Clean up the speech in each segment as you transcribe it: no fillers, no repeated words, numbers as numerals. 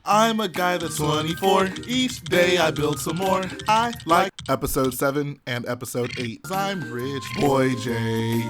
I'm a guy that's 24. Each day I build some more. I like episode 7 and episode 8. I'm Rich Boy J.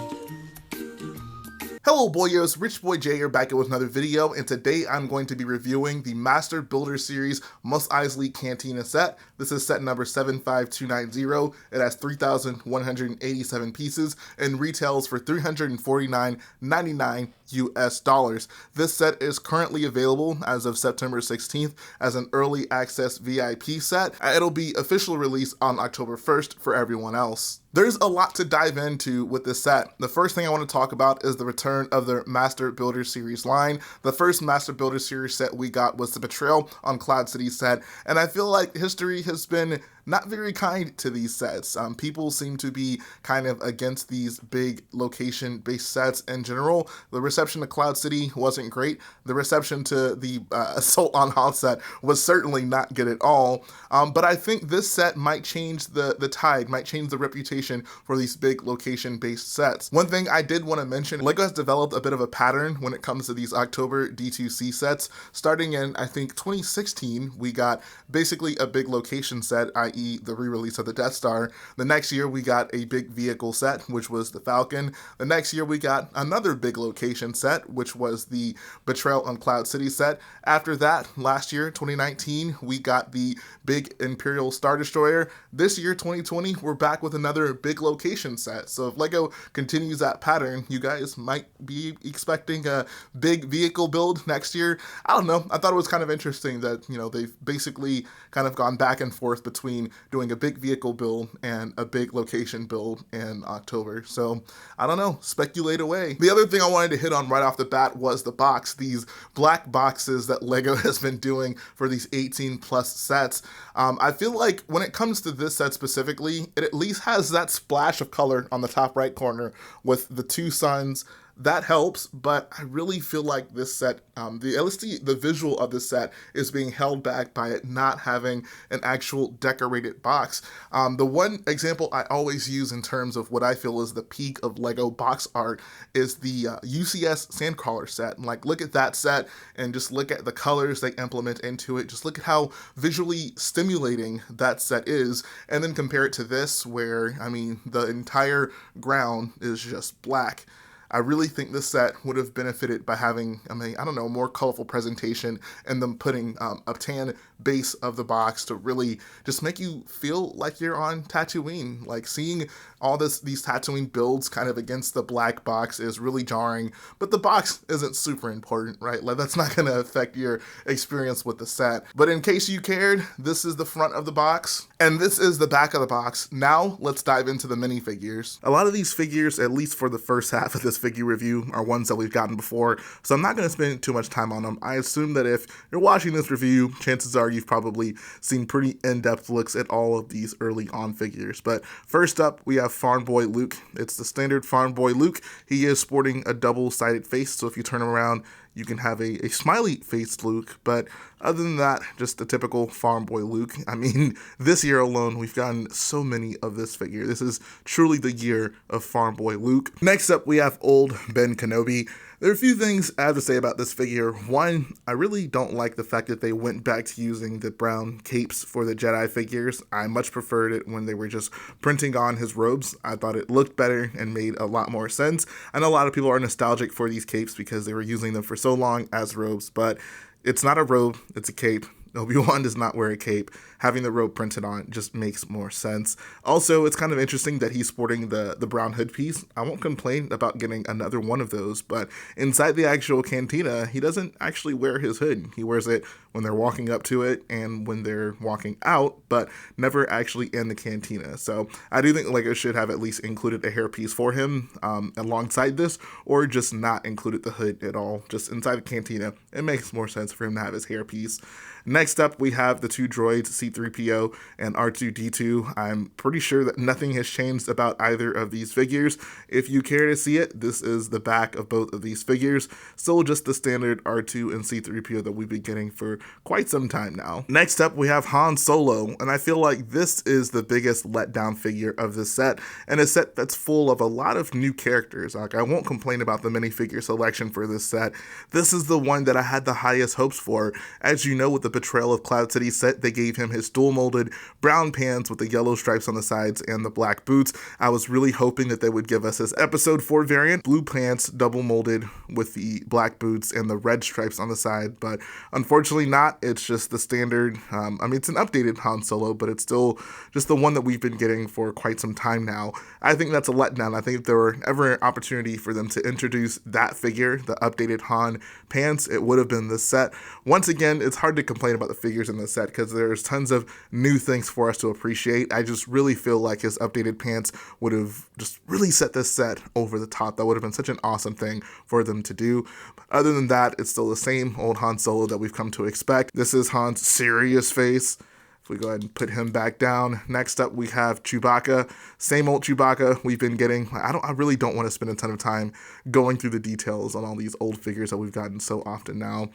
Hello boyos, Rich Boy J here back with another video, and today I'm going to be reviewing the Master Builder Series MOS EISLEY Cantina set. This is set number 75290. It has 3,187 pieces and retails for $349.99 US dollars. This set is currently available as of September 16th as an early access VIP set. It'll be officially released on October 1st for everyone else. There's a lot to dive into with this set. The first thing I want to talk about is the return of the Master Builder Series line. The first Master Builder Series set we got was the Betrayal on Cloud City set, and I feel like history has been not very kind to these sets. People seem to be kind of against these big location-based sets in general. The reception to Cloud City wasn't great. The reception to the Assault on Hoth set was certainly not good at all. But I think this set might change the tide, might change the reputation for these big location-based sets. One thing I did want to mention, LEGO has developed a bit of a pattern when it comes to these October D2C sets. Starting in, I think, 2016, we got basically a big location set, i.e. the re-release of the Death Star. The next year we got a big vehicle set, which was the Falcon. The next year we got another big location set, which was the Betrayal on Cloud City set. After that, last year, 2019, we got the big Imperial Star Destroyer. This year, 2020, we're back with another big location set. So if LEGO continues that pattern, you guys might be expecting a big vehicle build next year. I don't know. I thought it was kind of interesting that, you know, they've basically kind of gone back and forth between doing a big vehicle build and a big location build in October. So I don't know, speculate away. The other thing I wanted to hit on right off the bat was the box, these black boxes that LEGO has been doing for these 18 plus sets. I feel like when it comes to this set specifically, it at least has that splash of color on the top right corner with the two suns. That helps, but I really feel like this set, at least the visual of this set is being held back by it not having an actual decorated box. The one example I always use in terms of what I feel is the peak of LEGO box art is the UCS Sandcrawler set. And like, look at that set and just look at the colors they implement into it. Just look at how visually stimulating that set is, and then compare it to this where, I mean, the entire ground is just black. I really think this set would have benefited by having, I don't know, more colorful presentation and them putting a tan base of the box to really just make you feel like you're on Tatooine. Like, seeing all these Tatooine builds kind of against the black box is really jarring, but the box isn't super important, right? Like, that's not going to affect your experience with the set. But in case you cared, this is the front of the box, and this is the back of the box. Now, let's dive into the minifigures. A lot of these figures, at least for the first half of this figure review, are ones that we've gotten before, so I'm not going to spend too much time on them. I assume that if you're watching this review, chances are you've probably seen pretty in-depth looks at all of these early on figures. But first up, we have Farm Boy Luke. It's the standard Farm Boy Luke. He is sporting a double-sided face, so if you turn him around, you can have a smiley-faced Luke, but other than that, just the typical Farm Boy Luke. I mean, this year alone, we've gotten so many of this figure. This is truly the year of Farm Boy Luke. Next up, we have old Ben Kenobi. There are a few things I have to say about this figure. One, I really don't like the fact that they went back to using the brown capes for the Jedi figures. I much preferred it when they were just printing on his robes. I thought it looked better and made a lot more sense. I know a lot of people are nostalgic for these capes because they were using them for so long as robes, but it's not a robe, it's a cape. Obi-Wan does not wear a cape. Having the robe printed on just makes more sense. Also, it's kind of interesting that he's sporting the brown hood piece. I won't complain about getting another one of those, but inside the actual cantina, he doesn't actually wear his hood. He wears it when they're walking up to it and when they're walking out, but never actually in the cantina. So I do think LEGO should have at least included a hairpiece for him alongside this, or just not included the hood at all, just inside the cantina. It makes more sense for him to have his hairpiece. Next Next up, we have the two droids, C-3PO and R2-D2. I'm pretty sure that nothing has changed about either of these figures. If you care to see it, this is the back of both of these figures. Still just the standard R2 and C-3PO that we've been getting for quite some time now. Next up, we have Han Solo, and I feel like this is the biggest letdown figure of this set, and a set that's full of a lot of new characters. Like, I won't complain about the minifigure selection for this set. This is the one that I had the highest hopes for. As you know, with the Betrayal of Cloud City set, they gave him his dual molded brown pants with the yellow stripes on the sides and the black boots. I was really hoping that they would give us his episode 4 variant, blue pants, double molded with the black boots and the red stripes on the side, but unfortunately not. It's just the standard, I mean, it's an updated Han Solo, but it's still just the one that we've been getting for quite some time now. I think that's a letdown. I think if there were ever an opportunity for them to introduce that figure, the updated Han pants, it would have been this set. Once again, it's hard to complain about the figures in this set because there's tons of new things for us to appreciate. I just really feel like his updated pants would have just really set this set over the top. That would have been such an awesome thing for them to do. Other than that, it's still the same old Han Solo that we've come to expect. This is Han's serious face. If we go ahead and put him back down. Next up, we have Chewbacca. Same old Chewbacca we've been getting. I really don't want to spend a ton of time going through the details on all these old figures that we've gotten so often now.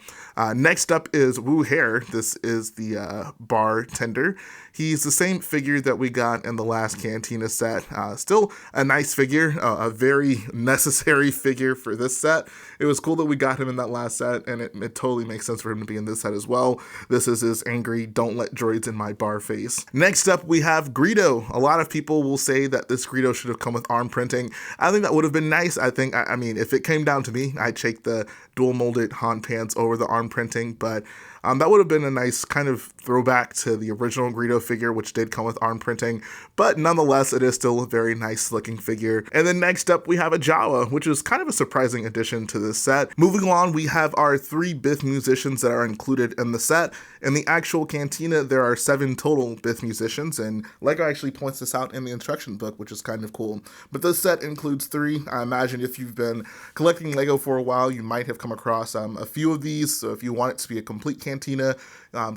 Next up is Wu Hare. This is the bartender. He's the same figure that we got in the last Cantina set. Still a nice figure, a very necessary figure for this set. It was cool that we got him in that last set, and it totally makes sense for him to be in this set as well. This is his angry, don't let droids in my bar face. Next up, we have Greedo. A lot of people will say that this Greedo should have come with arm printing. I think that would have been nice. I mean, if it came down to me, I'd take the dual molded Han pants over the arm printing, but that would have been a nice kind of throwback to the original Greedo figure, which did come with arm printing, but nonetheless, it is still a very nice looking figure. And then next up, we have a Jawa, which is kind of a surprising addition to this set. Moving on, we have our 3 Bith musicians that are included in the set. In the actual Cantina, there are 7 total Bith musicians, and LEGO actually points this out in the instruction book, which is kind of cool. But this set includes 3. I imagine if you've been collecting LEGO for a while, you might have come across a few of these, so if you want it to be a complete Cantina,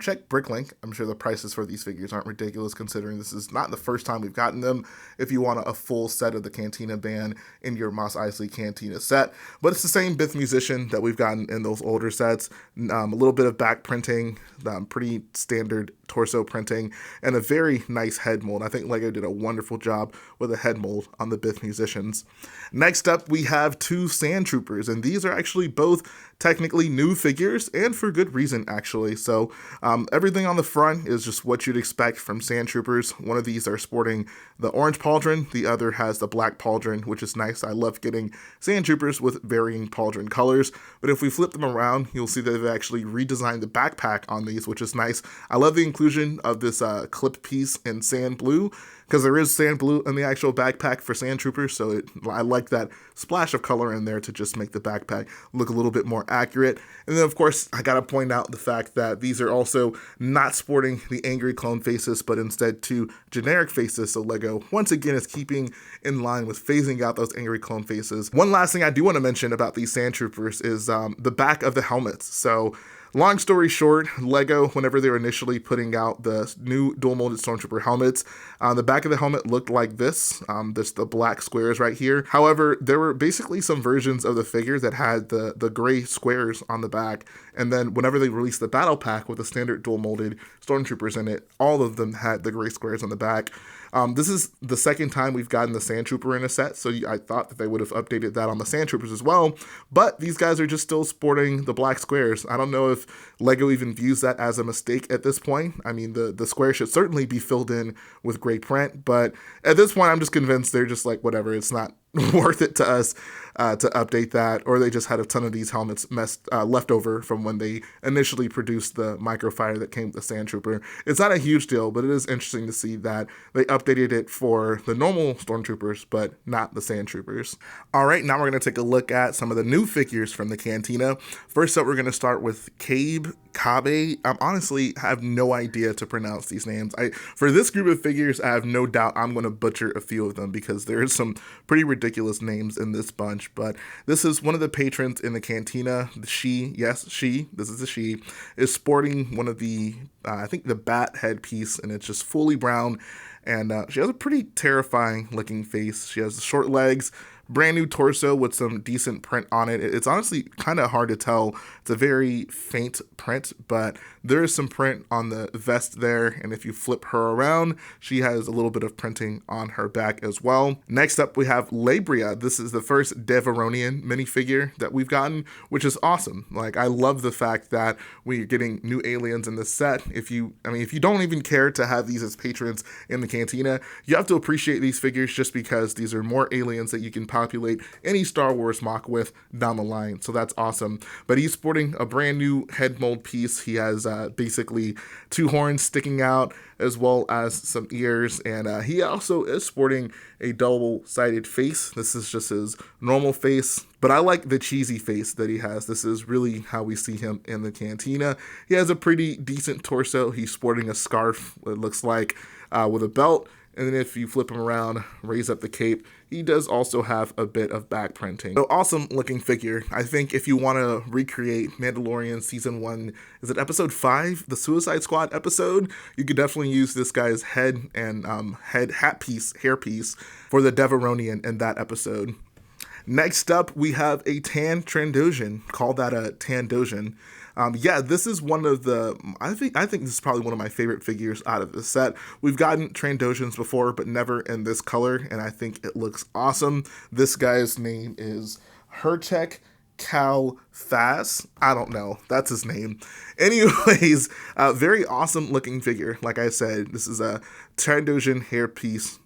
check Bricklink. I'm sure the prices for these figures aren't ridiculous considering this is not the first time we've gotten them, if you want a full set of the Cantina band in your MOS Eisley Cantina set. But it's the same Bith musician that we've gotten in those older sets. A little bit of back printing, pretty standard torso printing, and a very nice head mold. I think LEGO did a wonderful job with a head mold on the Bith musicians. Next up, we have 2 Sand Troopers, and these are actually both technically new figures, and for good reason, actually. So everything on the front is just what you'd expect from Sand Troopers. One of these are sporting the orange pauldron, the other has the black pauldron, which is nice. I love getting Sand Troopers with varying pauldron colors, but if we flip them around, you'll see that they've actually redesigned the backpack on these, which is nice. I love the inclusion of this clip piece in sand blue, because there is sand blue in the actual backpack for Sand Troopers, so I like that splash of color in there to just make the backpack look a little bit more accurate. And then, of course, I gotta point out the fact that these are also not sporting the angry clone faces, but instead 2 generic faces, so LEGO, once again, is keeping in line with phasing out those angry clone faces. One last thing I do want to mention about these Sand Troopers is the back of the helmets. So, long story short, LEGO, whenever they were initially putting out the new dual molded Stormtrooper helmets, the back of the helmet looked like this, the black squares right here. However, there were basically some versions of the figure that had the gray squares on the back, and then whenever they released the battle pack with the standard dual molded Stormtroopers in it, all of them had the gray squares on the back. This is the second time we've gotten the Sand Trooper in a set, so I thought that they would have updated that on the Sand Troopers as well, but these guys are just still sporting the black squares. I don't know if LEGO even views that as a mistake at this point. I mean, the square should certainly be filled in with gray print, but at this point, I'm just convinced they're just like, whatever, it's not worth it to us to update that, or they just had a ton of these helmets left over from when they initially produced the microfighter that came with the Sand Trooper. It's not a huge deal, but it is interesting to see that they updated it for the normal Stormtroopers, but not the Sand Troopers. All right, now we're going to take a look at some of the new figures from the Cantina. First up, we're going to start with Kabe. I honestly have no idea to pronounce these names. For this group of figures, I have no doubt I'm going to butcher a few of them because there is some pretty ridiculous names in this bunch. bunch, but this is one of the patrons in the cantina. She, yes, she, this is a she, is sporting one of the, I think the bat headpiece, and it's just fully brown, and she has a pretty terrifying looking face. She has short legs, brand new torso with some decent print on it. It's honestly kind of hard to tell. It's a very faint print, but there is some print on the vest there, and if you flip her around, she has a little bit of printing on her back as well. Next up, we have Labria. This is the first Deveronian minifigure that we've gotten, which is awesome. Like, I love the fact that we're getting new aliens in this set. If you don't even care to have these as patrons in the cantina, you have to appreciate these figures just because these are more aliens that you can populate any Star Wars MOC with down the line. So that's awesome. But he's sporting a brand new head mold piece. He has basically 2 horns sticking out as well as some ears, and he also is sporting a double-sided face. This is just his normal face, but I like the cheesy face that he has. This is really how we see him in the cantina. He has a pretty decent torso. He's sporting a scarf, it looks like, with a belt. And then if you flip him around, raise up the cape, he does also have a bit of back printing. So awesome looking figure. I think if you want to recreate Mandalorian Season 1, is it Episode 5, the Suicide Squad episode? You could definitely use this guy's head and hair piece for the Deveronian in that episode. Next up, we have a Tan Trandoshan. Call that a Tandoshan. Yeah, this is one of the, I think this is probably one of my favorite figures out of the set. We've gotten Trandoshans before, but never in this color, and I think it looks awesome. This guy's name is Hertek Cal Fass. I don't know. That's his name. Anyways, very awesome looking figure. Like I said, this is a Trandoshan hairpiece.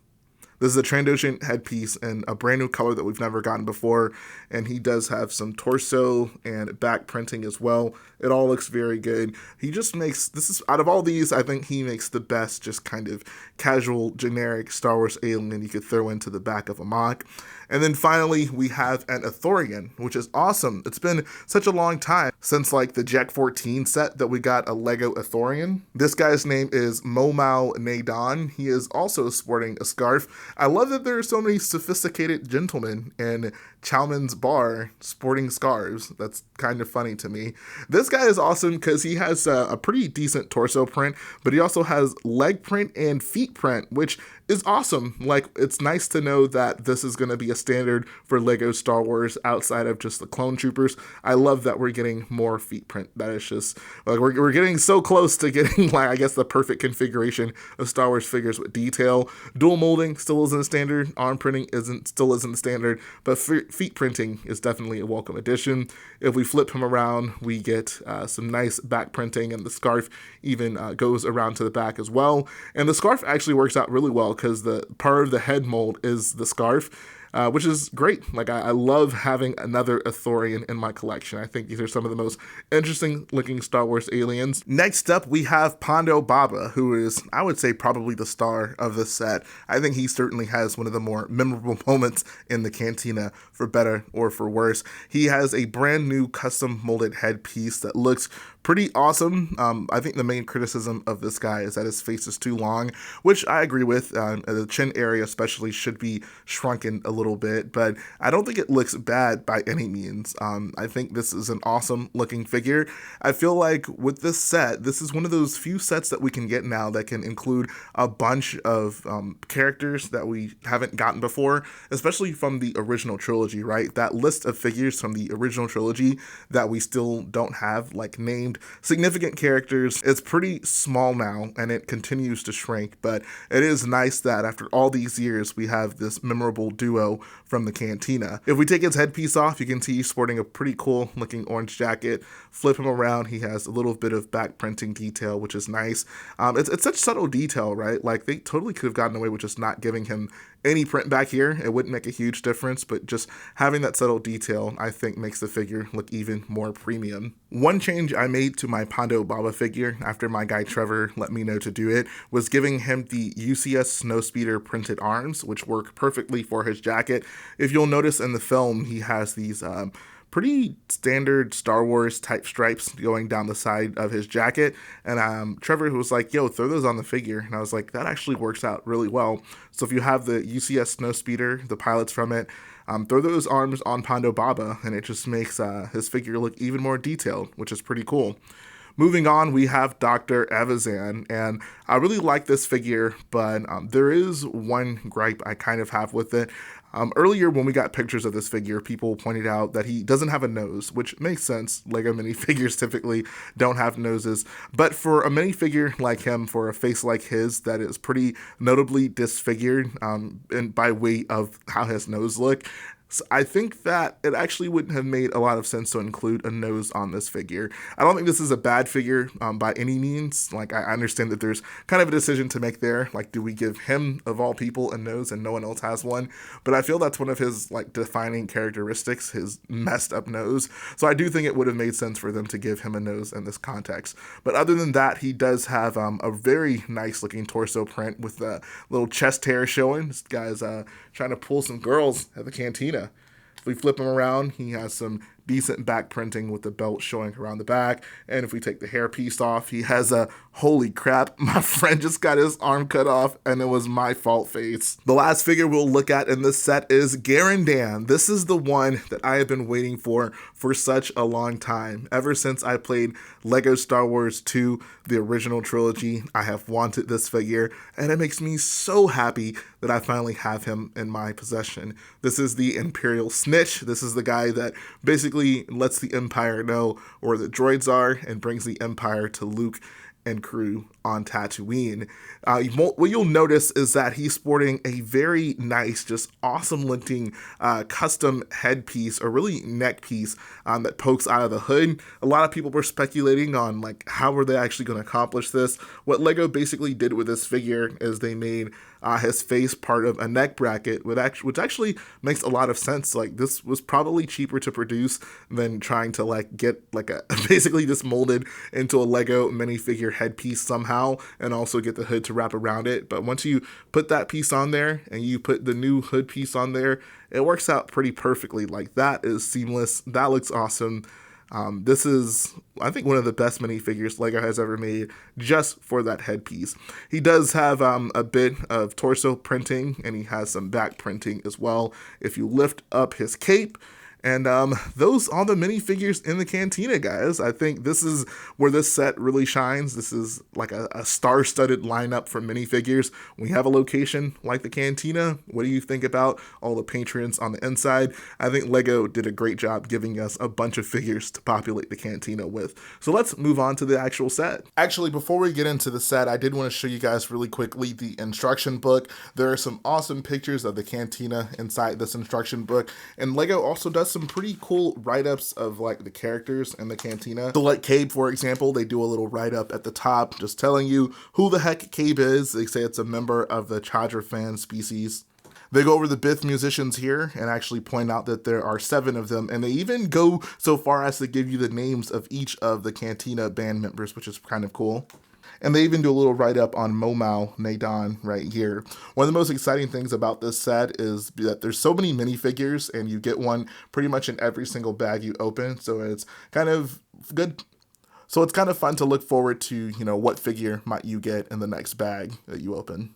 This is a Trandoshan headpiece in a brand new color that we've never gotten before, and he does have some torso and back printing as well. It all looks very good. He just makes, this is, out of all these, I think he makes the best just kind of casual, generic Star Wars alien you could throw into the back of a MOC. And then finally, we have an Ithorian, which is awesome. It's been such a long time since like the Jack 14 set that we got a Lego Ithorian. This guy's name is Momau Nadon. He is also sporting a scarf. I love that there are so many sophisticated gentlemen in Chowman's bar sporting scarves. That's kind of funny to me. This guy is awesome because he has a pretty decent torso print, but he also has leg print and feet print, which is awesome. Like, it's nice to know that this is going to be a standard for Lego Star Wars outside of just the Clone Troopers. I love that we're getting more feet print. That is just, like, we're getting so close to getting, like, I guess the perfect configuration of Star Wars figures with detail. Dual molding still isn't standard. Arm printing still isn't standard, but feet printing is definitely a welcome addition. If we flip him around, we get some nice back printing, and the scarf even goes around to the back as well. And the scarf actually works out really well because the part of the head mold is the scarf, which is great. Like, I love having another Ithorian in my collection. I think these are some of the most interesting looking Star Wars aliens. Next up, we have Pando Baba, who is, I would say, probably the star of this set. I think he certainly has one of the more memorable moments in the cantina, for better or for worse. He has a brand new custom molded headpiece that looks pretty awesome. I think the main criticism of this guy is that his face is too long, which I agree with. The chin area especially should be shrunken a little bit, but I don't think it looks bad by any means. I think this is an awesome looking figure. I feel like with this set, this is one of those few sets that we can get now that can include a bunch of characters that we haven't gotten before, especially from the original trilogy, right? That list of figures from the original trilogy that we still don't have, like, named significant characters, it's pretty small now, and it continues to shrink, but it is nice that after all these years, we have this memorable duo from the cantina. If we take his headpiece off, you can see he's sporting a pretty cool looking orange jacket. Flip him around, he has a little bit of back printing detail, which is nice. It's such subtle detail, right? Like, they totally could have gotten away with just not giving him any print back here. It wouldn't make a huge difference, but just having that subtle detail, I think, makes the figure look even more premium. One change I made to my Pando Baba figure after my guy Trevor let me know to do it was giving him the UCS Snowspeeder printed arms, which work perfectly for his jacket. If you'll notice in the film, he has these pretty standard Star Wars type stripes going down the side of his jacket, and Trevor was like, yo, throw those on the figure, and I was like, that actually works out really well. So if you have the UCS Snowspeeder, the pilots from it, throw those arms on Pando Baba, and it just makes his figure look even more detailed, which is pretty cool. Moving on, we have Dr. Evazan, and I really like this figure, but there is one gripe I kind of have with it. Earlier, when we got pictures of this figure, people pointed out that he doesn't have a nose, which makes sense. Lego minifigures typically don't have noses. But for a minifigure like him, for a face like his that is pretty notably disfigured and by way of how his nose look, so I think that it actually wouldn't have made a lot of sense to include a nose on this figure. I don't think this is a bad figure by any means. Like, I understand that there's kind of a decision to make there. Like, do we give him, of all people, a nose and no one else has one? But I feel that's one of his, like, defining characteristics, his messed up nose. So I do think it would have made sense for them to give him a nose in this context. But other than that, he does have a very nice looking torso print with the little chest hair showing. This guy's trying to pull some girls at the cantina. If we flip him around, he has some decent back printing with the belt showing around the back. And if we take the hair piece off, he has a holy crap, my friend just got his arm cut off and it was my fault face. The last figure we'll look at in this set is Garandan. This is the one that I have been waiting for such a long time. Ever since I played Lego Star Wars 2, the original trilogy, I have wanted this figure, and it makes me so happy that I finally have him in my possession. This is the Imperial Snitch. This is the guy that basically lets the Empire know where the droids are and brings the Empire to Luke and crew on Tatooine. What you'll notice is that he's sporting a very nice, just awesome looking custom headpiece, or really neck piece that pokes out of the hood. A lot of people were speculating on like how were they actually going to accomplish this. What Lego basically did with this figure is they made his face part of a neck bracket, which actually makes a lot of sense. Like, this was probably cheaper to produce than trying to like get like a basically just molded into a Lego minifigure headpiece somehow, and also get the hood to wrap around it. But once you put that piece on there and you put the new hood piece on there, it works out pretty perfectly. Like, that is seamless. That looks awesome. This is, I think, one of the best minifigures Lego has ever made just for that headpiece. He does have a bit of torso printing, and he has some back printing as well if you lift up his cape. And those are the minifigures in the Cantina, guys. I think this is where this set really shines. This is like a star-studded lineup for minifigures. We have a location like the Cantina. What do you think about all the patrons on the inside? I think Lego did a great job giving us a bunch of figures to populate the Cantina with. So let's move on to the actual set. Actually, before we get into the set, I did want to show you guys really quickly the instruction book. There are some awesome pictures of the Cantina inside this instruction book, and Lego also does some pretty cool write-ups of like the characters in the Cantina. So like Cabe, for example, they do a little write-up at the top just telling you who the heck Cabe is. They say it's a member of the Charger fan species. They go over the Bith musicians here and actually point out that there are 7 of them, and they even go so far as to give you the names of each of the Cantina band members, which is kind of cool. And they even do a little write-up on Momau Nadan right here. One of the most exciting things about this set is that there's so many minifigures, and you get one pretty much in every single bag you open, so it's kind of good. So it's kind of fun to look forward to, you know, what figure might you get in the next bag that you open.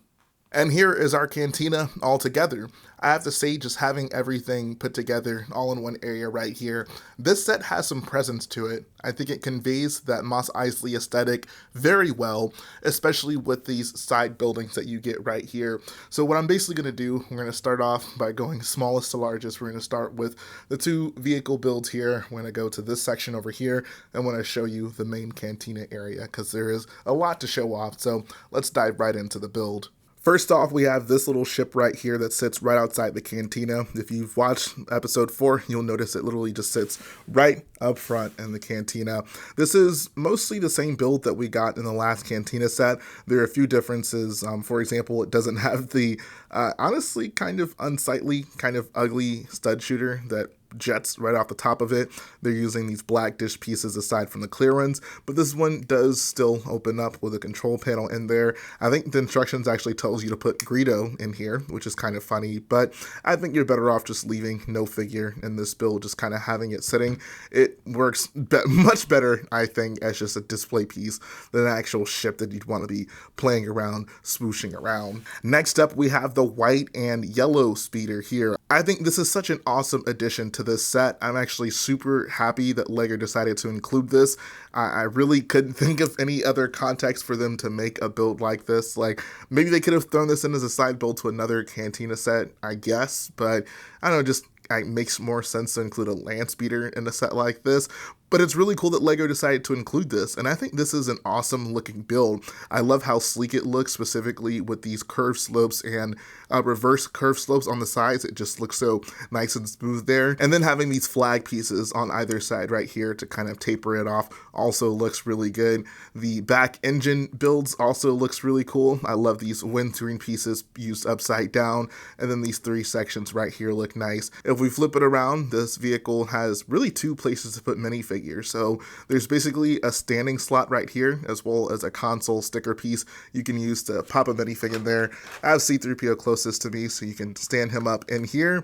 And here is our Cantina all together. I have to say, just having everything put together all in one area right here, this set has some presence to it. I think it conveys that MOS Eisley aesthetic very well, especially with these side buildings that you get right here. So what I'm basically going to do, we're going to start off by going smallest to largest. We're going to start with the 2 vehicle builds here. We're going to go to this section over here, and want to show you the main Cantina area because there is a lot to show off. So let's dive right into the build. First off, we have this little ship right here that sits right outside the Cantina. If you've watched episode 4, you'll notice it literally just sits right up front in the Cantina. This is mostly the same build that we got in the last Cantina set. There are a few differences. For example, it doesn't have the honestly kind of unsightly, kind of ugly stud shooter that jets right off the top of it. They're using these black dish pieces aside from the clear ones, but this one does still open up with a control panel in there. I think the instructions actually tells you to put Greedo in here, which is kind of funny, but I think you're better off just leaving no figure in this build, just kind of having it sitting. It works much better, I think, as just a display piece than an actual ship that you'd want to be playing around, swooshing around. Next up, we have the white and yellow speeder here. I think this is such an awesome addition to this set. I'm actually super happy that LEGO decided to include this. I really couldn't think of any other context for them to make a build like this. Like, maybe they could have thrown this in as a side build to another Cantina set, I guess, but I don't know, just it makes more sense to include a land speeder in a set like this. But it's really cool that LEGO decided to include this, and I think this is an awesome looking build. I love how sleek it looks, specifically with these curved slopes and reverse curved slopes on the sides. It just looks so nice and smooth there. And then having these flag pieces on either side right here to kind of taper it off also looks really good. The back engine builds also looks really cool. I love these windscreen pieces used upside down, and then these three sections right here look nice. If we flip it around, this vehicle has really two places to put minifigures. So there's basically a standing slot right here, as well as a console sticker piece you can use to pop a minifig in there. I have C-3PO closest to me, so you can stand him up in here.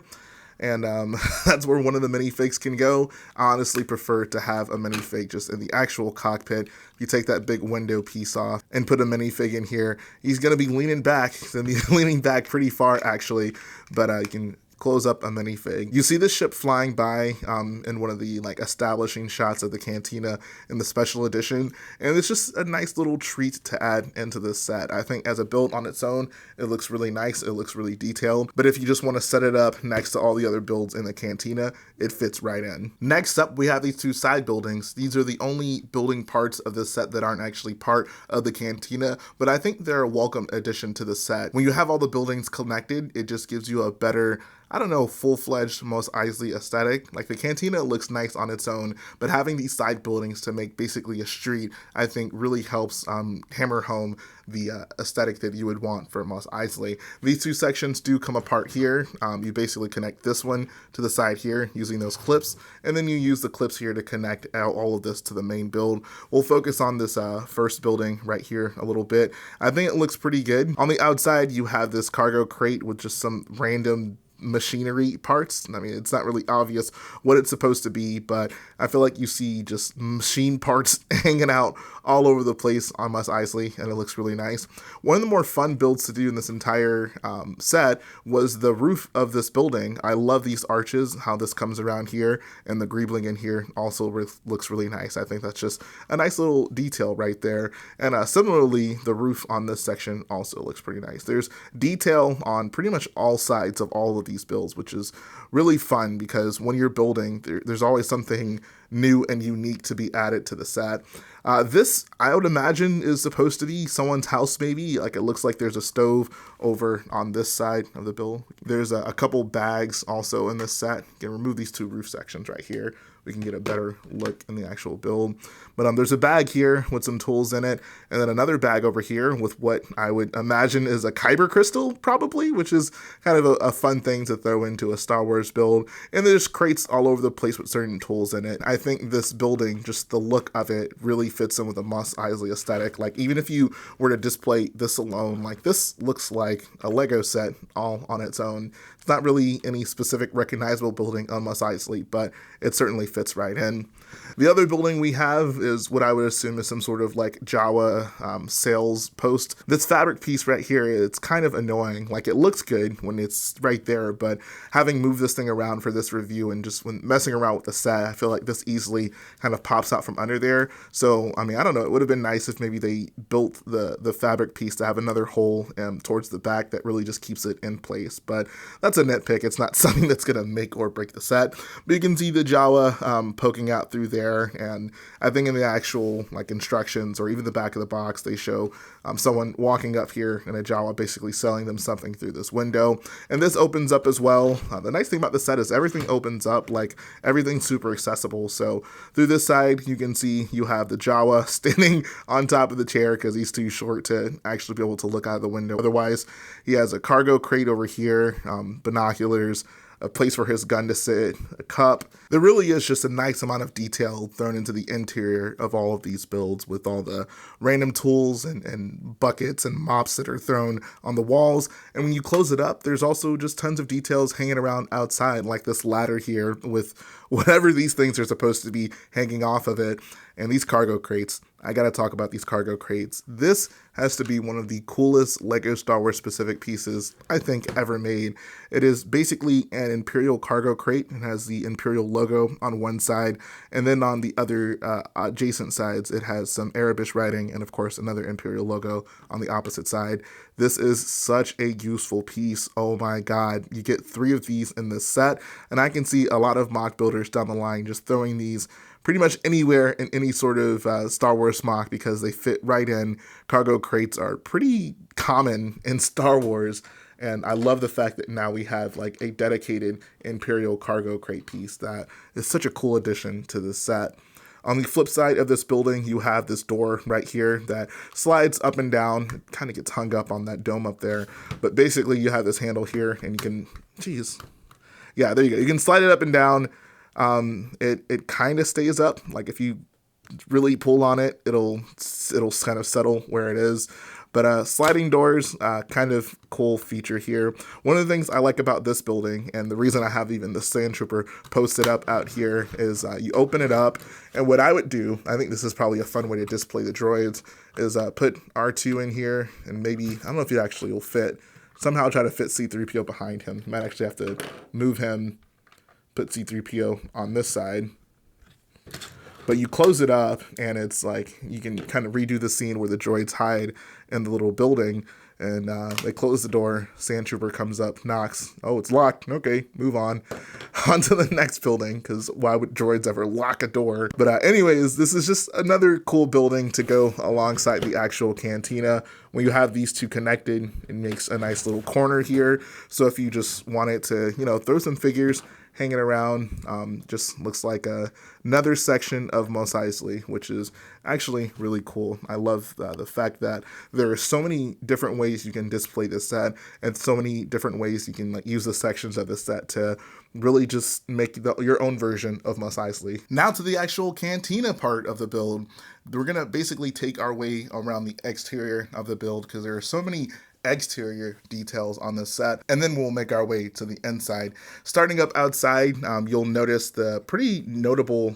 And that's where one of the minifigs can go. I honestly prefer to have a minifig just in the actual cockpit. If you take that big window piece off and put a minifig in here, he's going to be leaning back. He's going to be leaning back pretty far, actually, but you can close up a minifig. You see this ship flying by in one of the establishing shots of the Cantina in the special edition, and it's just a nice little treat to add into this set. I think as a build on its own, it looks really nice, it looks really detailed, but if you just want to set it up next to all the other builds in the Cantina, it fits right in. Next up, we have these two side buildings. These are the only building parts of this set that aren't actually part of the Cantina, but I think they're a welcome addition to the set. When you have all the buildings connected, it just gives you a better, I don't know, full-fledged Mos Eisley aesthetic. Like, the Cantina looks nice on its own, but having these side buildings to make basically a street, I think really helps hammer home the aesthetic that you would want for Mos Eisley. These two sections do come apart here. You basically connect this one to the side here using those clips, and then you use the clips here to connect out all of this to the main build. We'll focus on this first building right here a little bit. I think it looks pretty good. On the outside, you have this cargo crate with just some random machinery parts. I mean, it's not really obvious what it's supposed to be, but I feel like you see just machine parts hanging out all over the place on Mos Eisley, and it looks really nice. One of the more fun builds to do in this entire set was the roof of this building. I love these arches, how this comes around here, and the greebling in here also looks really nice. I think that's just a nice little detail right there. And similarly, the roof on this section also looks pretty nice. There's detail on pretty much all sides of all of these builds, which is really fun because when you're building, there's always something new and unique to be added to the set. This, I would imagine, is supposed to be someone's house, maybe. Like, it looks like there's a stove over on this side of the build. There's a couple bags also in this set. You can remove these two roof sections right here. We can get a better look in the actual build. But there's a bag here with some tools in it, and then another bag over here with what I would imagine is a kyber crystal, probably, which is kind of a fun thing to throw into a Star Wars build. And there's crates all over the place with certain tools in it. I think this building, just the look of it, really fits in with a Mos Eisley aesthetic. Like, even if you were to display this alone, like, this looks like a Lego set all on its own. It's not really any specific recognizable building on Mos Eisley, but it certainly fits right in. The other building we have is what I would assume is some sort of like Jawa sales post. This fabric piece right here, it's kind of annoying. Like, it looks good when it's right there, but having moved this thing around for this review and just when messing around with the set, I feel like this easily kind of pops out from under there. So, I mean, I don't know, it would have been nice if maybe they built the fabric piece to have another hole towards the back that really just keeps it in place. But that's a nitpick. It's not something that's going to make or break the set. But you can see the Jawa poking out through there, and I think in the actual like instructions or even the back of the box, they show someone walking up here in a Jawa basically selling them something through this window. And this opens up as well. The nice thing about the set is everything opens up, like everything's super accessible. So through this side, you can see you have the Jawa standing on top of the chair because he's too short to actually be able to look out of the window. Otherwise, he has a cargo crate over here, binoculars, a place for his gun to sit, a cup. There really is just a nice amount of detail thrown into the interior of all of these builds with all the random tools and buckets and mops that are thrown on the walls. And when you close it up, there's also just tons of details hanging around outside, like this ladder here with whatever these things are supposed to be hanging off of it. And these cargo crates, I gotta talk about these cargo crates. This has to be one of the coolest LEGO Star Wars specific pieces I think ever made. It is basically an Imperial cargo crate. It has the Imperial logo on one side, and then on the other adjacent sides, it has some Arabic writing and of course another Imperial logo on the opposite side. This is such a useful piece. Oh my God. You get 3 of these in this set, and I can see a lot of mock builders down the line just throwing these pretty much anywhere in any sort of Star Wars mock because they fit right in. Cargo crates are pretty common in Star Wars, and I love the fact that now we have like a dedicated Imperial cargo crate piece that is such a cool addition to this set. On the flip side of this building, you have this door right here that slides up and down. It kind of gets hung up on that dome up there, but basically you have this handle here and you can, yeah, there you go. You can slide it up and down. It kind of stays up. Like if you really pull on it, it'll kind of settle where it is. But sliding doors, kind of cool feature here. One of the things I like about this building, and the reason I have even the Sand Trooper posted up out here, is you open it up, and what I would do, I think this is probably a fun way to display the droids, is put R2 in here, and maybe, I don't know if it actually will fit, somehow try to fit C-3PO behind him. You might actually have to move him, put C-3PO on this side. But you close it up, and it's like you can kind of redo the scene where the droids hide in the little building, and they close the door. Sand Trooper comes up, knocks. Oh, it's locked. Okay, move on. On to the next building, because why would droids ever lock a door? But anyways, this is just another cool building to go alongside the actual cantina. When you have these two connected, it makes a nice little corner here. So if you just wanted to, throw some figures hanging around, just looks like another section of MOS Eisley, which is actually really cool. I love the fact that there are so many different ways you can display this set, and so many different ways you can use the sections of the set to really just make your own version of MOS Eisley. Now to the actual cantina part of the build. We're gonna basically take our way around the exterior of the build because there are so many exterior details on this set, and then we'll make our way to the inside. Starting up outside, you'll notice the pretty notable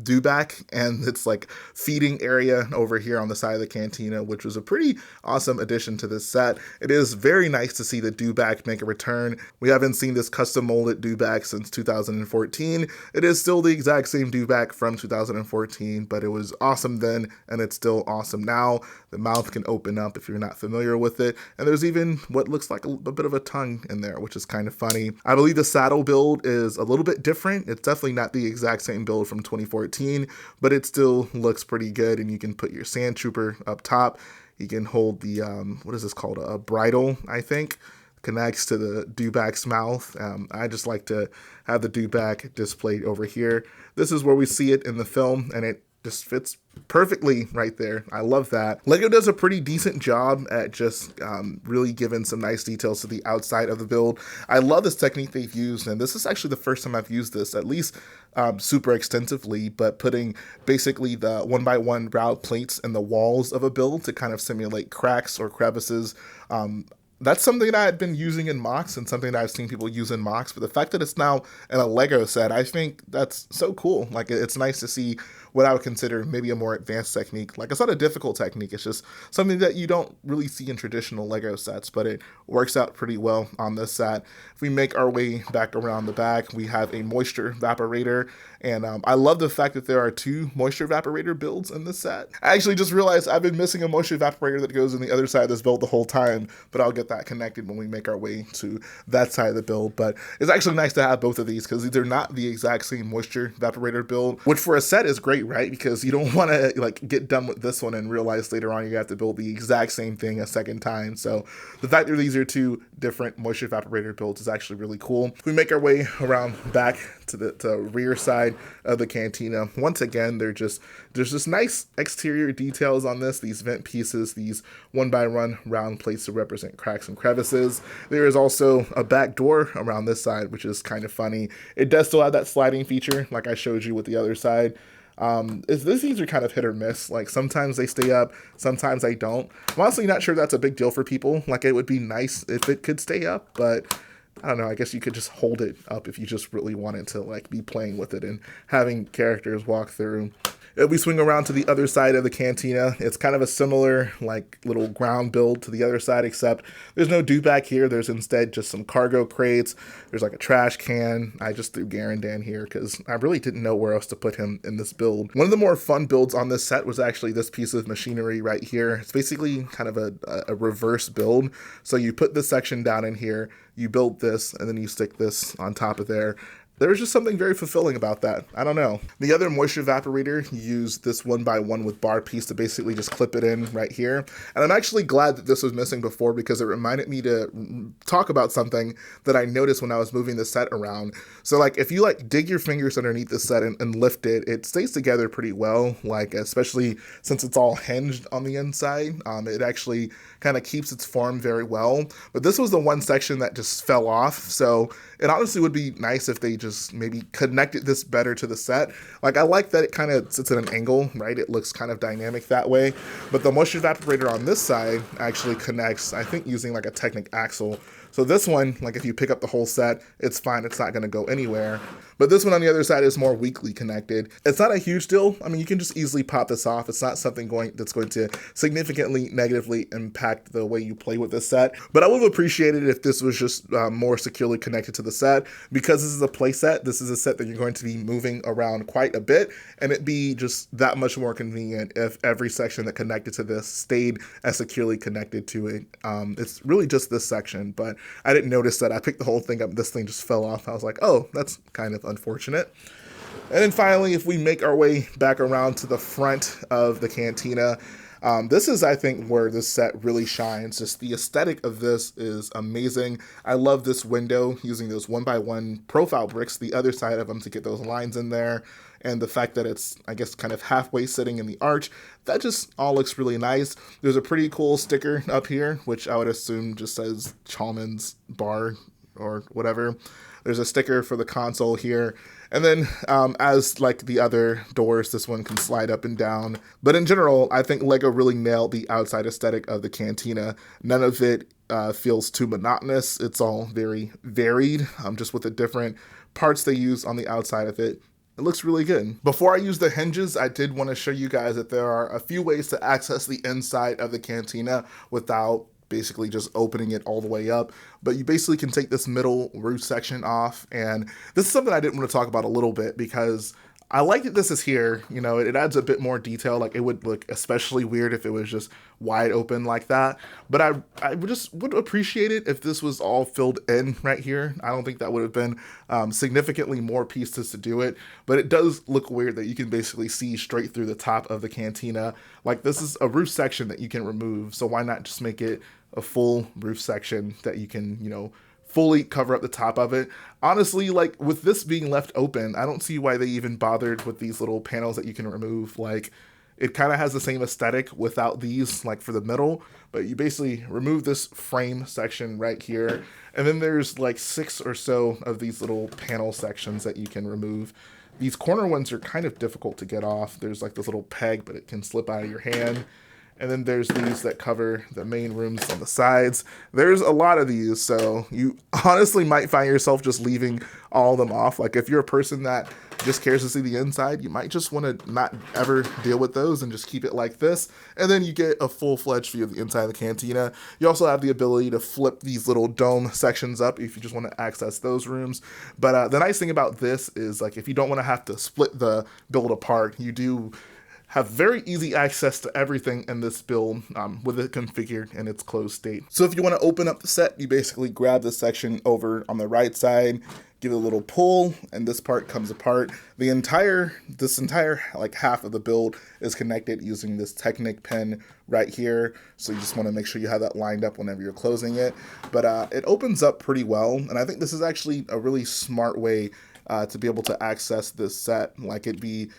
dewback and its like feeding area over here on the side of the cantina, which was a pretty awesome addition to this set. It is very nice to see the dewback make a return. We haven't seen this custom molded dewback since 2014. It is still the exact same dewback from 2014, but it was awesome then, and it's still awesome now. The mouth can open up if you're not familiar with it, and there's even what looks like a bit of a tongue in there, which is kind of funny. I believe the saddle build is a little bit different. It's definitely not the exact same build from 2014, but it still looks pretty good, and you can put your Sand Trooper up top. You can hold the, what is this called? A bridle, I think, connects to the dewback's mouth. I just like to have the dewback displayed over here. This is where we see it in the film, and it just fits perfectly right there. I love that. LEGO does a pretty decent job at just really giving some nice details to the outside of the build. I love this technique they've used, and this is actually the first time I've used this, at least super extensively, but putting basically the 1x1 route plates in the walls of a build to kind of simulate cracks or crevices. That's something that I had been using in mocks and something that I've seen people use in mocks, but the fact that it's now in a LEGO set, I think that's so cool. Like, it's nice to see what I would consider maybe a more advanced technique. Like, it's not a difficult technique, it's just something that you don't really see in traditional LEGO sets, but it works out pretty well on this set. If we make our way back around the back, we have a moisture evaporator, and I love the fact that there are 2 moisture evaporator builds in this set. I actually just realized I've been missing a moisture evaporator that goes on the other side of this build the whole time, but I'll get that connected when we make our way to that side of the build. But it's actually nice to have both of these because these are not the exact same moisture evaporator build, which for a set is great, right? Because you don't want to like get done with this one and realize later on you have to build the exact same thing a second time. So the fact that these are 2 different moisture evaporator builds is actually really cool. If we make our way around back to the rear side of the cantina, once again, there's just nice exterior details on this, these vent pieces, these 1x1 round plates to represent crack cracks and crevices. There is also a back door around this side, which is kind of funny. It does still have that sliding feature like I showed you with the other side. These are kind of hit or miss. Like sometimes they stay up, sometimes they don't. I'm honestly not sure that's a big deal for people. Like it would be nice if it could stay up, but I don't know, I guess you could just hold it up if you just really wanted to like be playing with it and having characters walk through. If we swing around to the other side of the cantina, it's kind of a similar like little ground build to the other side, except there's no do-back here. There's instead just some cargo crates. There's like a trash can. I just threw Garandan here because I really didn't know where else to put him in this build. One of the more fun builds on this set was actually this piece of machinery right here. It's basically kind of a reverse build. So you put this section down in here, you build this, and then you stick this on top of there. There was just something very fulfilling about that. I don't know. The other moisture evaporator used this 1x1 with bar piece to basically just clip it in right here. And I'm actually glad that this was missing before because it reminded me to talk about something that I noticed when I was moving the set around. So like if you like dig your fingers underneath the set and lift it, it stays together pretty well. Like especially since it's all hinged on the inside, it actually kind of keeps its form very well. But this was the one section that just fell off. So it honestly would be nice if they just maybe connected this better to the set. Like I like that it kind of sits at an angle, right? It looks kind of dynamic that way. But the moisture evaporator on this side actually connects, I think using like a Technic axle. So this one, like if you pick up the whole set, it's fine. It's not going to go anywhere. But this one on the other side is more weakly connected. It's not a huge deal. I mean, you can just easily pop this off. It's not something that's going to significantly negatively impact the way you play with this set. But I would have appreciated if this was just more securely connected to the set. Because this is a play set, this is a set that you're going to be moving around quite a bit. And it'd be just that much more convenient if every section that connected to this stayed as securely connected to it. It's really just this section, but I didn't notice that. I picked the whole thing up, this thing just fell off. I was like, oh, that's kind of unfortunate. And then finally, if we make our way back around to the front of the cantina, this is, I think, where this set really shines. Just the aesthetic of this is amazing. I love this window using those 1x1 profile bricks, the other side of them to get those lines in there. And the fact that it's, I guess, kind of halfway sitting in the arch, that just all looks really nice. There's a pretty cool sticker up here, which I would assume just says Chalmers Bar or whatever. There's a sticker for the console here. And then as like the other doors, this one can slide up and down. But in general, I think LEGO really nailed the outside aesthetic of the cantina. None of it feels too monotonous. It's all very varied, just with the different parts they use on the outside of it. It looks really good. Before I use the hinges, I did want to show you guys that there are a few ways to access the inside of the cantina without basically just opening it all the way up. But you basically can take this middle roof section off. And this is something I didn't want to talk about a little bit because I like that this is here. You know, it adds a bit more detail. Like it would look especially weird if it was just wide open like that. But I would appreciate it if this was all filled in right here. I don't think that would have been significantly more pieces to do it. But it does look weird that you can basically see straight through the top of the cantina. Like this is a roof section that you can remove. So why not just make it a full roof section that you can, you know, fully cover up the top of it. Honestly, like with this being left open, I don't see why they even bothered with these little panels that you can remove. Like it kind of has the same aesthetic without these, like for the middle, but you basically remove this frame section right here. And then there's like 6 or so of these little panel sections that you can remove. These corner ones are kind of difficult to get off. There's like this little peg, but it can slip out of your hand. And then there's these that cover the main rooms on the sides. There's a lot of these, so you honestly might find yourself just leaving all of them off. Like if you're a person that just cares to see the inside, you might just want to not ever deal with those and just keep it like this. And then you get a full-fledged view of the inside of the cantina. You also have the ability to flip these little dome sections up if you just want to access those rooms. But the nice thing about this is like if you don't want to have to split the build apart, you do have very easy access to everything in this build with it configured in its closed state. So if you want to open up the set, you basically grab this section over on the right side, give it a little pull, and this part comes apart. This entire like half of the build is connected using this Technic pin right here. So you just want to make sure you have that lined up whenever you're closing it. But it opens up pretty well, and I think this is actually a really smart way to be able to access this set. Like it'd be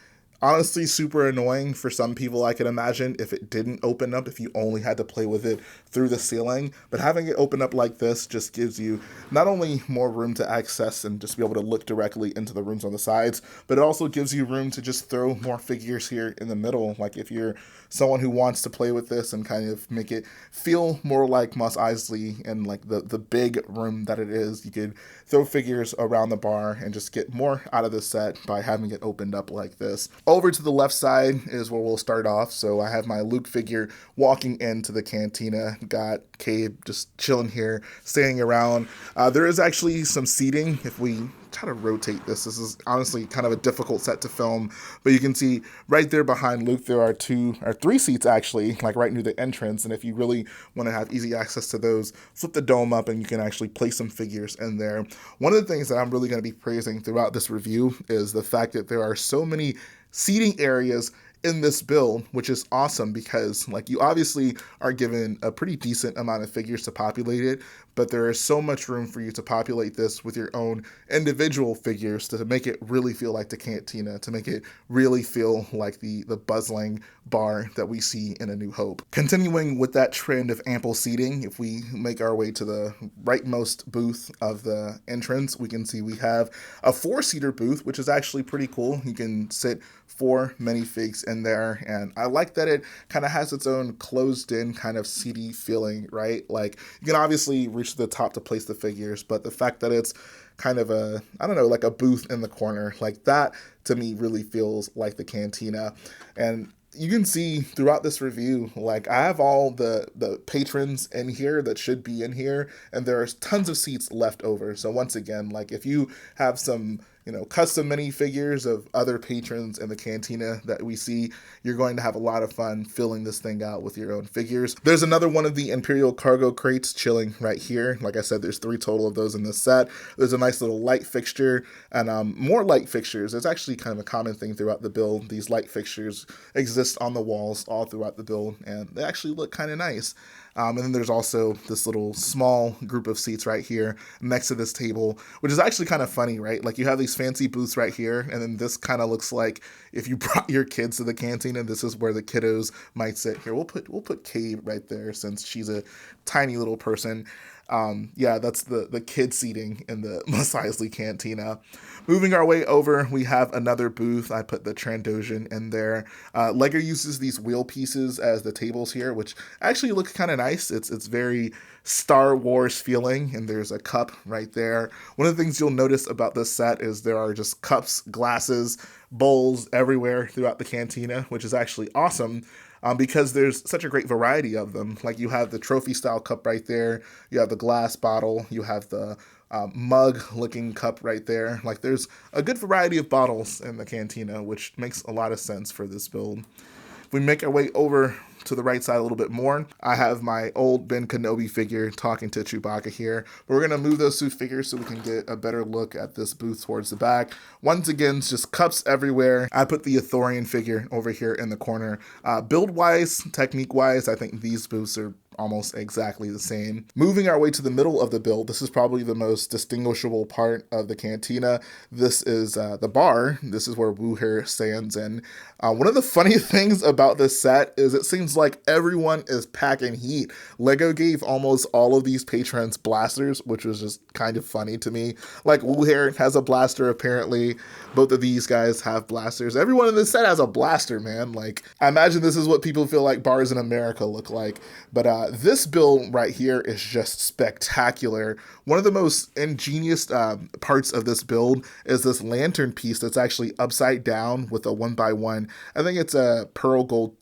Honestly, super annoying for some people, I can imagine, if it didn't open up, if you only had to play with it through the ceiling. But having it open up like this just gives you not only more room to access and just be able to look directly into the rooms on the sides, but it also gives you room to just throw more figures here in the middle. Like if you're someone who wants to play with this and kind of make it feel more like MOS Eisley and like the big room that it is, you could throw figures around the bar and just get more out of the set by having it opened up like this. Over to the left side is where we'll start off. So I have my Luke figure walking into the cantina. Got Cabe just chilling here, staying around. There is actually some seating. If we try to rotate this is honestly kind of a difficult set to film, but you can see right there behind Luke there are three seats actually, like right near the entrance, and if you really want to have easy access to those, flip the dome up and you can actually place some figures in there. One of the things that I'm really going to be praising throughout this review is the fact that there are so many seating areas in this build, which is awesome because like you obviously are given a pretty decent amount of figures to populate it, but there is so much room for you to populate this with your own individual figures to make it really feel like the cantina, to make it really feel like the bustling bar that we see in A New Hope. Continuing with that trend of ample seating, if we make our way to the rightmost booth of the entrance, we can see we have a 4-seater booth, which is actually pretty cool. You can sit 4 minifigs in there, and I like that it kind of has its own closed-in kind of seedy feeling, right? Like you can obviously reach to the top to place the figures, but the fact that it's kind of a, I don't know, like a booth in the corner, like that to me really feels like the cantina. And you can see throughout this review, like I have all the patrons in here that should be in here, and there's tons of seats left over. So once again, like if you have some, you know, custom minifigures of other patrons in the cantina that we see, you're going to have a lot of fun filling this thing out with your own figures. There's another one of the Imperial cargo crates chilling right here. Like I said, there's 3 total of those in this set. There's a nice little light fixture and more light fixtures. There's actually kind of a common thing throughout the build. These light fixtures exist on the walls all throughout the build, and they actually look kind of nice. And then there's also this little small group of seats right here next to this table, which is actually kind of funny, right? Like you have these fancy booths right here, and then this kind of looks like if you brought your kids to the cantina, this is where the kiddos might sit. Here, we'll put Kate right there since she's a tiny little person. Yeah, that's the kid seating in the MOS Eisley Cantina. Moving our way over, we have another booth. I put the Trandoshan in there. Lego uses these wheel pieces as the tables here, which actually look kind of nice. It's very Star Wars feeling, and there's a cup right there. One of the things you'll notice about this set is there are just cups, glasses, bowls everywhere throughout the cantina, which is actually awesome. Because there's such a great variety of them. Like you have the trophy style cup right there, you have the glass bottle, you have the mug looking cup right there. Like there's a good variety of bottles in the cantina, which makes a lot of sense for this build. If we make our way over to the right side a little bit more, I have my old Ben Kenobi figure talking to Chewbacca here. But we're going to move those 2 figures so we can get a better look at this booth towards the back. Once again, it's just cups everywhere. I put the Ithorian figure over here in the corner. Build-wise, technique-wise, I think these booths are almost exactly the same. Moving our way to the middle of the build, this is probably the most distinguishable part of the cantina. This is the bar. This is where Wuher stands in. One of the funny things about this set is it seems like everyone is packing heat. Lego gave almost all of these patrons blasters, which was just kind of funny to me. Like Wuher has a blaster apparently. Both of these guys have blasters. Everyone in this set has a blaster, man. Like I imagine this is what people feel like bars in America look like. But this build right here is just spectacular. One of the most ingenious parts of this build is this lantern piece that's actually upside down with a 1x1. I think it's a pearl gold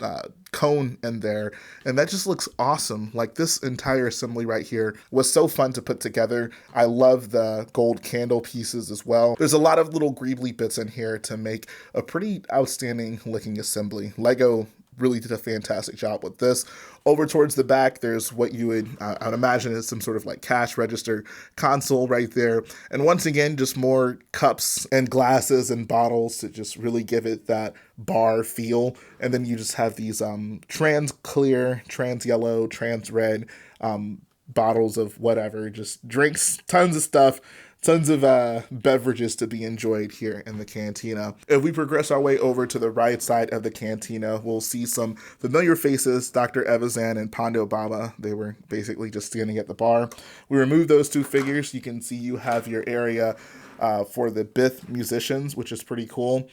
cone in there, and that just looks awesome. Like this entire assembly right here was so fun to put together. I love the gold candle pieces as well. There's a lot of little greebly bits in here to make a pretty outstanding looking assembly. Lego really did a fantastic job with this. Over towards the back, there's what you would, I would imagine is some sort of like cash register console right there. And once again, just more cups and glasses and bottles to just really give it that bar feel. And then you just have these trans clear, trans yellow, trans red bottles of whatever, just drinks, tons of stuff tons of beverages to be enjoyed here in the cantina. If we progress our way over to the right side of the cantina, we'll see some familiar faces, Dr. Evazan and Pando Baba. They were basically just standing at the bar. We removed those two figures. You can see you have your area for the Bith musicians, which is pretty cool.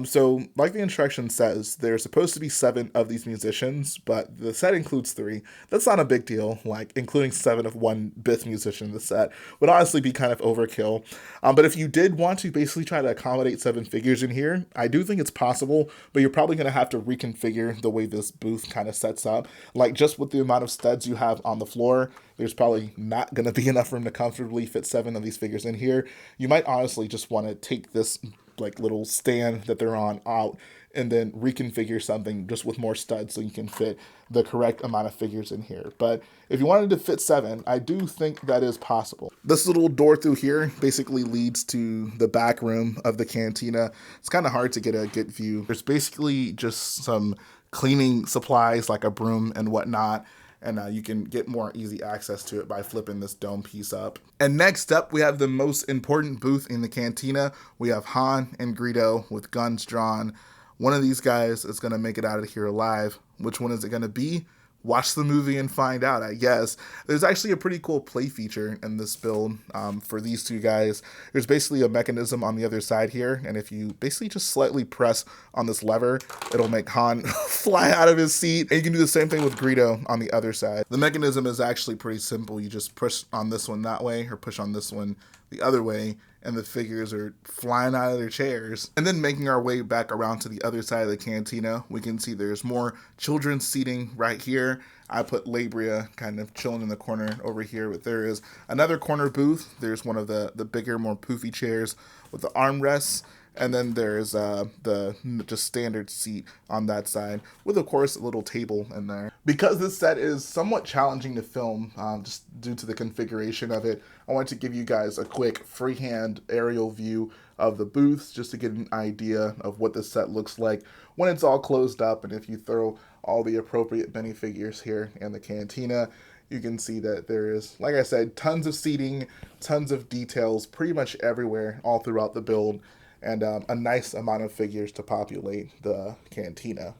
So like the instruction says, there's supposed to be 7 of these musicians, but the set includes 3. That's not a big deal. Like including 7 of one Bith musician in the set would honestly be kind of overkill. But if you did want to basically try to accommodate 7 figures in here, I do think it's possible, but you're probably going to have to reconfigure the way this booth kind of sets up. Like just with the amount of studs you have on the floor, there's probably not going to be enough room to comfortably fit 7 of these figures in here. You might honestly just want to take this like little stand that they're on out and then reconfigure something just with more studs so you can fit the correct amount of figures in here. But if you wanted to fit 7, I do think that is possible. This little door through here basically leads to the back room of the cantina. It's kind of hard to get a good view. There's basically just some cleaning supplies like a broom and whatnot, and you can get more easy access to it by flipping this dome piece up. And next up, we have the most important booth in the cantina. We have Han and Greedo with guns drawn. One of these guys is going to make it out of here alive. Which one is it going to be? Watch the movie and find out, I guess. There's actually a pretty cool play feature in this build for these two guys. There's basically a mechanism on the other side here, and if you basically just slightly press on this lever, it'll make Han fly out of his seat. And you can do the same thing with Greedo on the other side. The mechanism is actually pretty simple. You just push on this one that way, or push on this one the other way, and the figures are flying out of their chairs. And then making our way back around to the other side of the cantina, we can see there's more children's seating right here. I put Labria kind of chilling in the corner over here, but there is another corner booth. There's one of the bigger, more poofy chairs with the armrests. And then there's the just standard seat on that side with, of course, a little table in there. Because this set is somewhat challenging to film just due to the configuration of it, I want to give you guys a quick freehand aerial view of the booths just to get an idea of what this set looks like when it's all closed up. And if you throw all the appropriate minifigures here in the cantina, you can see that there is, like I said, tons of seating, tons of details pretty much everywhere all throughout the build, and a nice amount of figures to populate the cantina.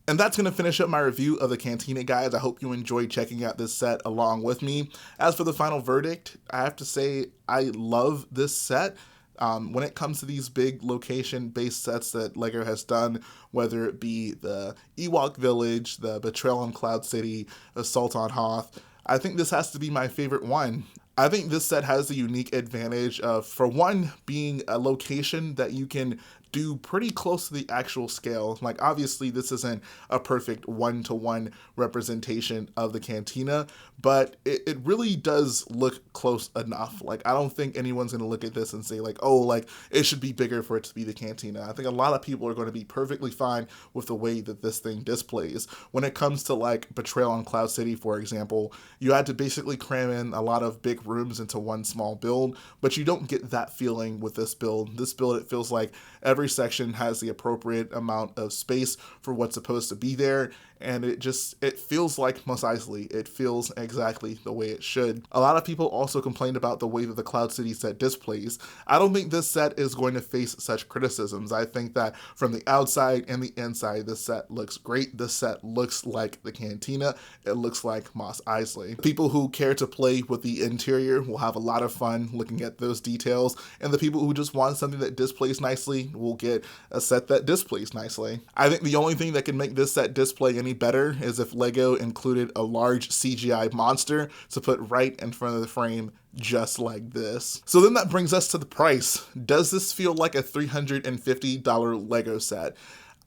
And that's going to finish up my review of the Cantina, guys. I hope you enjoyed checking out this set along with me. As for the final verdict, I have to say I love this set. When it comes to these big location-based sets that LEGO has done, whether it be the Ewok Village, the Betrayal on Cloud City, Assault on Hoth, I think this has to be my favorite one. I think this set has the unique advantage of, for one, being a location that you can do pretty close to the actual scale. Like, obviously, this isn't a perfect one-to-one representation of the cantina, but it really does look close enough. Like, I don't think anyone's going to look at this and say, like, oh, like, it should be bigger for it to be the cantina. I think a lot of people are going to be perfectly fine with the way that this thing displays. When it comes to, like, Betrayal on Cloud City, for example, you had to basically cram in a lot of big rooms into one small build, but you don't get that feeling with this build. This build, it feels like every section has the appropriate amount of space for what's supposed to be there, and it feels like MOS Eisley. It feels exactly the way it should. A lot of people also complained about the way that the Cloud City set displays. I don't think this set is going to face such criticisms. I think that from the outside and the inside, this set looks great. This set looks like the cantina. It looks like MOS Eisley. People who care to play with the interior will have a lot of fun looking at those details, and the people who just want something that displays nicely will get a set that displays nicely. I think the only thing that can make this set display any better is if LEGO included a large CGI monster to put right in front of the frame, just like this. So then that brings us to the price. Does this feel like a $350 LEGO set?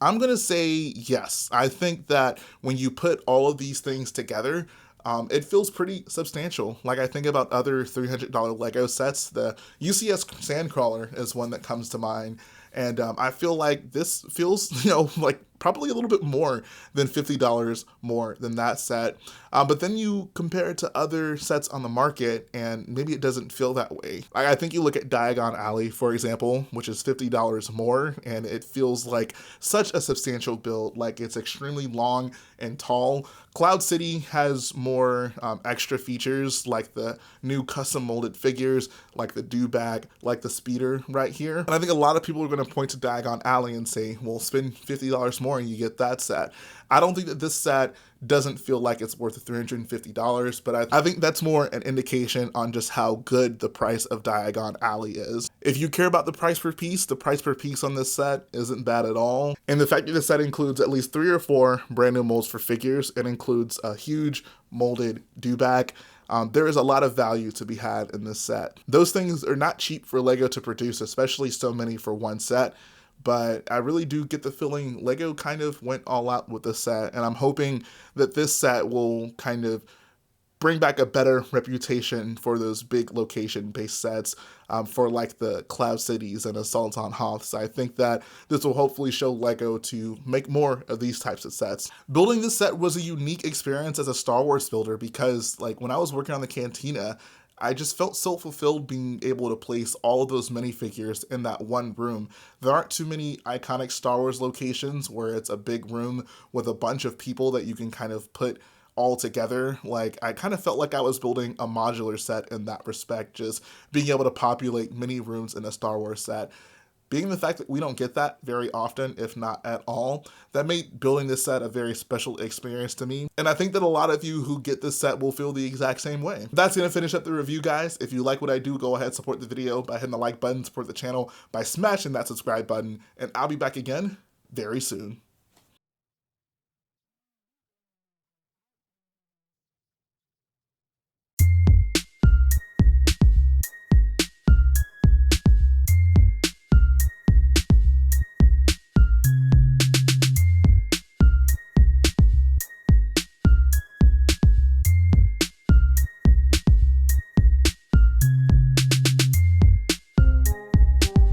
I'm gonna say yes. I think that when you put all of these things together, it feels pretty substantial. Like, I think about other $300 LEGO sets. The UCS Sandcrawler is one that comes to mind. And I feel like this feels, like probably a little bit more than $50 more than that set. But then you compare it to other sets on the market and maybe it doesn't feel that way. I think you look at Diagon Alley, for example, which is $50 more, and it feels like such a substantial build, like it's extremely long and tall. Cloud City has more extra features like the new custom molded figures, like the dewback, like the speeder right here. And I think a lot of people are going to point to Diagon Alley and say, well, spend $50 more and you get that set. I don't think that this set doesn't feel like it's worth $350, but I think that's more an indication on just how good the price of Diagon Alley is. If you care about the price per piece, the price per piece on this set isn't bad at all. And the fact that the set includes at least 3 or 4 brand new molds for figures, it includes a huge molded dewback. There is a lot of value to be had in this set. Those things are not cheap for LEGO to produce, especially so many for one set. But I really do get the feeling LEGO kind of went all out with this set, and I'm hoping that this set will kind of bring back a better reputation for those big location-based sets for like the Cloud Cities and Assault on Hoths. I think that this will hopefully show LEGO to make more of these types of sets. Building this set was a unique experience as a Star Wars builder because like when I was working on the Cantina, I just felt so fulfilled being able to place all of those minifigures in that one room. There aren't too many iconic Star Wars locations where it's a big room with a bunch of people that you can kind of put all together. Like, I kind of felt like I was building a modular set in that respect, just being able to populate many rooms in a Star Wars set. Being the fact that we don't get that very often, if not at all, that made building this set a very special experience to me. And I think that a lot of you who get this set will feel the exact same way. That's gonna finish up the review, guys. If you like what I do, go ahead, support the video by hitting the like button, support the channel by smashing that subscribe button, and I'll be back again very soon.